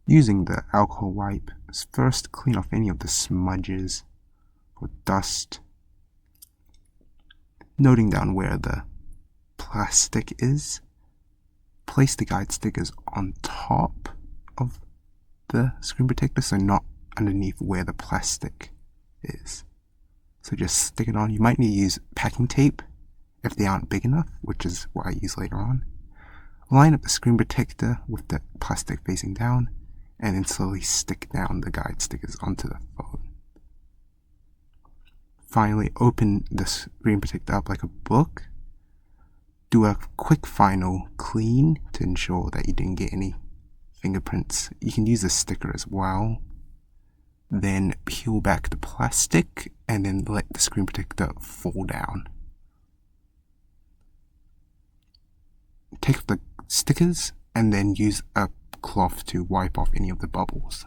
Using the alcohol wipe, first clean off any of the smudges or dust, noting down where the plastic is. Place the guide stickers on top of the screen protector, so not underneath where the plastic is. So just stick it on. You might need to use packing tape if they aren't big enough, which is what I use later on. Line up the screen protector with the plastic facing down, and then slowly stick down the guide stickers onto the phone. Finally, open the screen protector up like a book. Do a quick final clean to ensure that you didn't get any fingerprints. You can use a sticker as well. Then peel back the plastic and then let the screen protector fall down. Take off the stickers and then use a cloth to wipe off any of the bubbles.